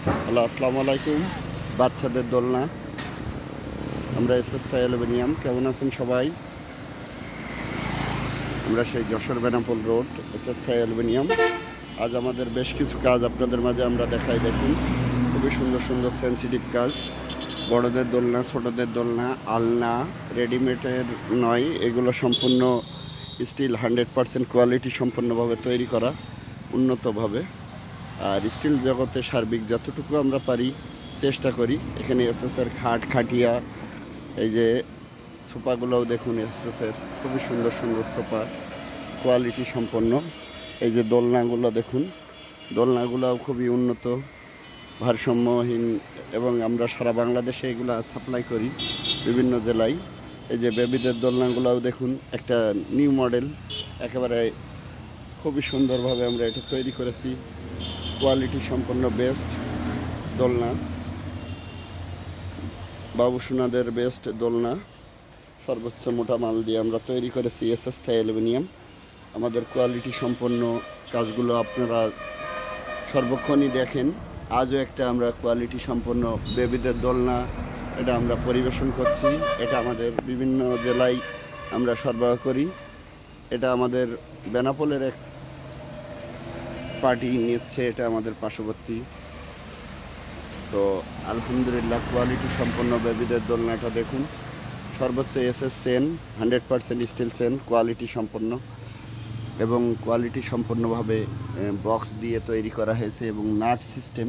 Hello, আসসালামু আলাইকুম। বাচ্চাদের দোলনা, আমরা এসএস থাই অ্যালুমিনিয়াম। কেমন আছেন সবাই? আমরা সেই যশোর বেনাপোল রোড, এসএস থাই অ্যালুমিনিয়াম। আজ আমাদের বেশ কিছু কাজ আপনাদের মাঝে আমরা দেখাই। দেখুন, খুবই সুন্দর সুন্দর সেন্সিটিভ কাজ। বড়দের দোলনা, ছোটদের দোলনা, আলনা, রেডিমেডের নয়, এগুলো সম্পূর্ণ স্টিল 100% কোয়ালিটি সম্পন্নভাবে তৈরি করা, উন্নতভাবে। আর স্টিল জগতে সার্বিক যতটুকু আমরা পারি চেষ্টা করি। এখানে এসএসের খাট, খাটিয়া, এই যে সোফাগুলোও দেখুন এসএসের, খুবই সুন্দর সুন্দর সোফা, কোয়ালিটি সম্পন্ন। এই যে দোলনাগুলো দেখুন, দোলনাগুলোও খুবই উন্নত, ভারসাম্যহীন, এবং আমরা সারা বাংলাদেশে এগুলো সাপ্লাই করি বিভিন্ন জেলায়। এই যে বেবিদের দোলনাগুলোও দেখুন, একটা নিউ মডেল, একেবারে খুবই সুন্দরভাবে আমরা এটা তৈরি করেছি। কোয়ালিটি সম্পন্ন বেস্ট দোলনা, বাবুসোনাদের বেস্ট দোলনা, সর্বোচ্চ মোটা মাল দিয়ে আমরা তৈরি করেছি এসএস থাই অ্যালুমিনিয়াম। আমাদের কোয়ালিটি সম্পন্ন কাজগুলো আপনারা সর্বক্ষণই দেখেন। আজও একটা আমরা কোয়ালিটি সম্পন্ন বেবিদের দোলনা এটা আমরা পরিবেশন করছি। এটা আমাদের বিভিন্ন জেলায় আমরা সরবরাহ করি। এটা আমাদের বেনাপোলের এক পার্টি নিচ্ছে, এটা আমাদের পার্শ্ববর্তী। তো আলহামদুলিল্লাহ, কোয়ালিটি সম্পন্ন বেবিদের দোলনাটা দেখুন, সর্বোচ্চ SS chain, 100% steel chain, quality সম্পন্ন এবং কোয়ালিটি সম্পন্নভাবে বক্স দিয়ে তৈরি করা হয়েছে। এবং নাট সিস্টেম,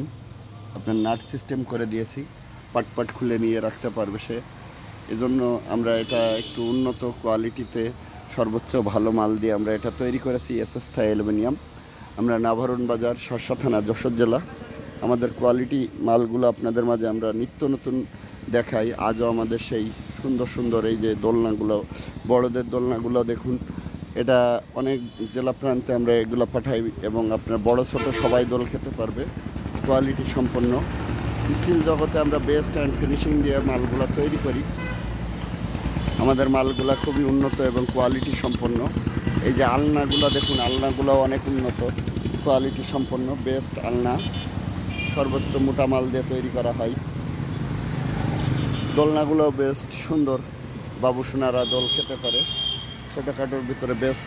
আপনার নাট সিস্টেম করে দিয়েছি, পাট খুলে নিয়ে রাখতে পারবে সে। এজন্য আমরা এটা একটু উন্নত কোয়ালিটিতে সর্বোচ্চ ভালো মাল দিয়ে আমরা এটা তৈরি করেছি এসএস থাই অ্যালুমিনিয়াম। আমরা নাভারণ বাজার, শার্শা থানা, যশোর জেলা। আমাদের কোয়ালিটি মালগুলো আপনাদের মাঝে আমরা নিত্য নতুন দেখাই। আজও আমাদের সেই সুন্দর সুন্দর এই যে দোলনাগুলো, বড়দের দোলনাগুলো দেখুন, এটা অনেক জেলা প্রান্তে আমরা এগুলো পাঠাই এবং আপনার বড় ছোট সবাই দোল খেতে পারবে। কোয়ালিটি সম্পন্ন স্টিল জগতে আমরা বেস্ট অ্যান্ড ফিনিশিং দিয়ে মালগুলো তৈরি করি। আমাদের মালগুলো খুবই উন্নত এবং কোয়ালিটি সম্পন্ন। এই যে আলনাগুলো দেখুন, আলনাগুলো অনেক উন্নত, কোয়ালিটি সম্পন্ন বেস্ট আলনা, সর্বোচ্চ মোটা মাল দিয়ে তৈরি করা হয়। দোলনাগুলো বেস্ট সুন্দর, বাবুসোনারা দোল খেতে পারে। ছোটোখাটোর ভিতরে বেস্ট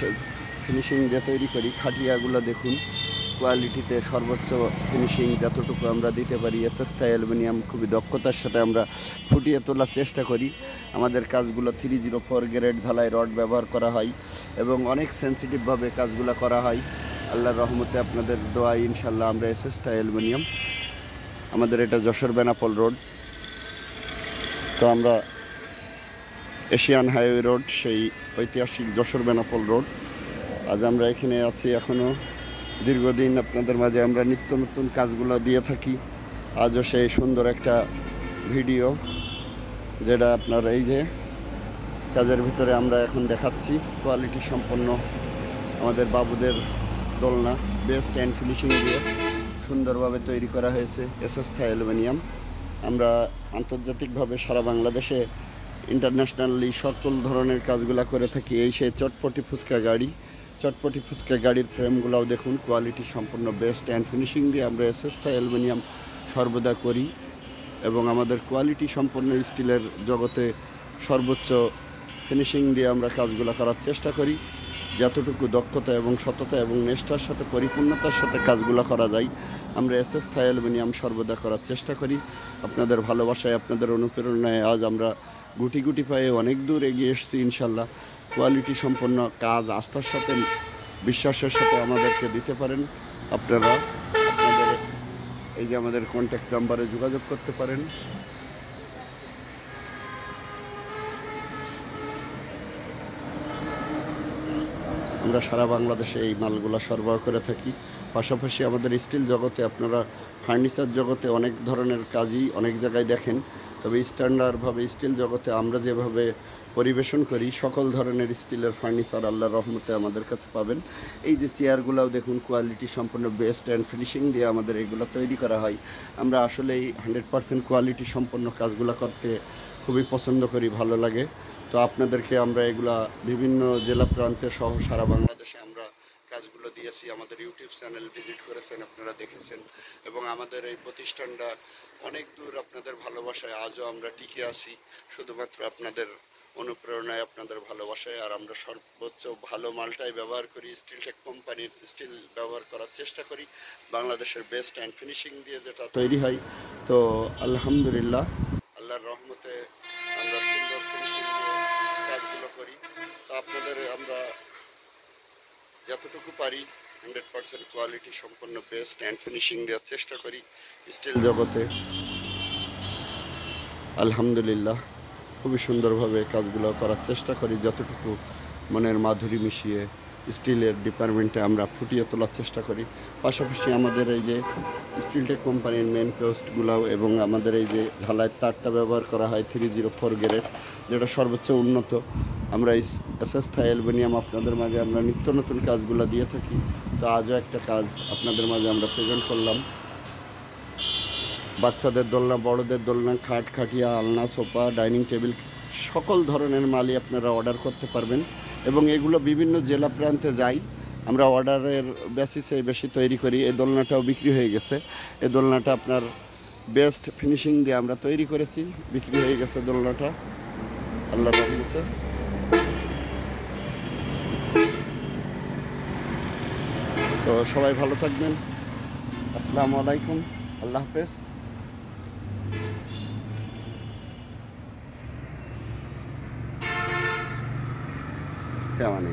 ফিনিশিং দিয়ে তৈরি করি। খাটিয়াগুলো দেখুন, কোয়ালিটিতে সর্বোচ্চ ফিনিশিং যতটুকু আমরা দিতে পারি এসএস থাই অ্যালুমিনিয়াম খুবই দক্ষতার সাথে আমরা ফুটিয়ে তোলার চেষ্টা করি। আমাদের কাজগুলো 304 গ্রেড ঝালাই রড ব্যবহার করা হয় এবং অনেক সেন্সিটিভভাবে কাজগুলো করা হয়। আল্লাহর রহমতে, আপনাদের দোয়া, ইনশাল্লাহ আমরা এসএস থাই অ্যালুমিনিয়াম। আমাদের এটা যশোর বেনাপোল রোড। তো আমরা এশিয়ান হাইওয়ে রোড, সেই ঐতিহাসিক যশোর বেনাপোল রোড। আজ আমরা এখানে আছি এখনও। দীর্ঘদিন আপনাদের মাঝে আমরা নিত্য নতুন কাজগুলো দিয়ে থাকি। আজও সেই সুন্দর একটা ভিডিও, যেটা আপনার এই যে কাজের ভিতরে আমরা এখন দেখাচ্ছি। কোয়ালিটি সম্পন্ন আমাদের বাবুদের দোলনা, বেস্ট অ্যান্ড ফিনিশিং দিয়ে সুন্দরভাবে তৈরি করা হয়েছে এসএস থাই অ্যালুমিনিয়াম। আমরা আন্তর্জাতিকভাবে সারা বাংলাদেশে ইন্টারন্যাশনালি সকল ধরনের কাজগুলো করে থাকি। এই সেই চটপটি ফুচকা গাড়ি, চটপটি ফুচকা গাড়ির ফ্রেমগুলোও দেখুন, কোয়ালিটি সম্পন্ন বেস্ট অ্যান্ড ফিনিশিং দিয়ে আমরা এসএস থাই অ্যালুমিনিয়াম সর্বদা করি। এবং আমাদের কোয়ালিটি সম্পন্ন স্টিলের জগতে সর্বোচ্চ ফিনিশিং দিয়ে আমরা কাজগুলো করার চেষ্টা করি। যতটুকু দক্ষতা এবং সততা এবং নিষ্ঠার সাথে, পরিপূর্ণতার সাথে কাজগুলো করা যায়, আমরা এসএস থাই অ্যালুমিনিয়াম সর্বদা করার চেষ্টা করি। আপনাদের ভালোবাসায়, আপনাদের অনুপ্রেরণায় আজ আমরা গুটি গুটি পায়ে অনেক দূর এগিয়ে এসেছি ইনশাল্লাহ। কোয়ালিটি সম্পন্ন কাজ আস্থার সাথে, বিশ্বাসের সাথে আমাদেরকে দিতে পারেন। আপনারা আপনাদের এই যে আমাদের কন্ট্যাক্ট নাম্বারে যোগাযোগ করতে পারেন। আমরা সারা বাংলাদেশে এই মালগুলো সরবরাহ করে থাকি। পাশাপাশি আমাদের স্টিল জগতে, আপনারা ফার্নিচার জগতে অনেক ধরনের কাজই অনেক জায়গায় দেখেন, তবে স্ট্যান্ডার্ডভাবে স্টিল জগতে আমরা যেভাবে পরিবেশন করি, সকল ধরনের স্টিলের ফার্নিচার আল্লাহর রহমতে আমাদের কাছে পাবেন। এই যে চেয়ারগুলোও দেখুন, কোয়ালিটি সম্পন্ন বেস্ট অ্যান্ড ফিনিশিং দিয়ে আমাদের এগুলো তৈরি করা হয়। আমরা আসলেই 100% কোয়ালিটি সম্পন্ন কাজগুলো করতে খুবই পছন্দ করি, ভালো লাগে। তো আপনাদেরকে আমরা এগুলা বিভিন্ন জেলা প্রান্তে সহ সারা বাংলাদেশে আমরা কাজগুলো দিয়েছি। আমাদের ইউটিউব চ্যানেল ভিজিট করেছেন, আপনারা দেখেছেন, এবং আমাদের এই প্রতিষ্ঠানটা অনেক দূর আপনাদের ভালোবাসায় আজও আমরা টিকে আছি, শুধুমাত্র আপনাদের অনুপ্রেরণায়, আপনাদের ভালোবাসায়। আর আমরা সর্বোচ্চ ভালো মালটাই ব্যবহার করি, স্টিলটেক কোম্পানির স্টিল ব্যবহার করার চেষ্টা করি, বাংলাদেশের বেস্ট অ্যান্ড ফিনিশিং দিয়ে যেটা তৈরি হয়। তো আলহামদুলিল্লাহ, আল্লাহর রহমতে আমরা সুন্দর ফিনিশিং দিয়ে কাজগুলো করি। তো আপনাদের আমরা যতটুকু পারি 100% কোয়ালিটি সম্পন্ন বেস্ট অ্যান্ড ফিনিশিং দেওয়ার চেষ্টা করি স্টিল জগতে। আলহামদুলিল্লাহ, খুবই সুন্দরভাবে কাজগুলো করার চেষ্টা করি, যতটুকু মনের মাধুরী মিশিয়ে স্টিলের ডিপার্টমেন্টে আমরা ফুটিয়ে তোলার চেষ্টা করি। পাশাপাশি আমাদের এই যে স্টিলটেক কোম্পানির মেন পোস্টগুলো এবং আমাদের এই যে ঝালাইয়ের তারটা ব্যবহার করা হয় 304 গ্রেড, যেটা সর্বোচ্চ উন্নত। আমরা এসএস থাই অ্যালুমিনিয়াম আপনাদের মাঝে আমরা নিত্য নতুন কাজগুলো দিয়ে থাকি। তো আজও একটা কাজ আপনাদের মাঝে আমরা প্রেজেন্ট করলাম। বাচ্চাদের দোলনা, বড়দের দোলনা, খাট, খাটিয়া, আলনা, সোফা, ডাইনিং টেবিল, সকল ধরনের মালই আপনারা অর্ডার করতে পারবেন। এবং এগুলো বিভিন্ন জেলা প্রান্তে যাই, আমরা অর্ডারের বেসিসে বেশি তৈরি করি। এই দোলনাটাও বিক্রি হয়ে গেছে। এই দোলনাটা আপনার বেস্ট ফিনিশিং দিয়ে আমরা তৈরি করেছি, বিক্রি হয়ে গেছে দোলনাটা আল্লাহর রহমতে। তো সবাই ভালো থাকবেন। আসসালামু আলাইকুম, আল্লাহ হাফেজ। কেমন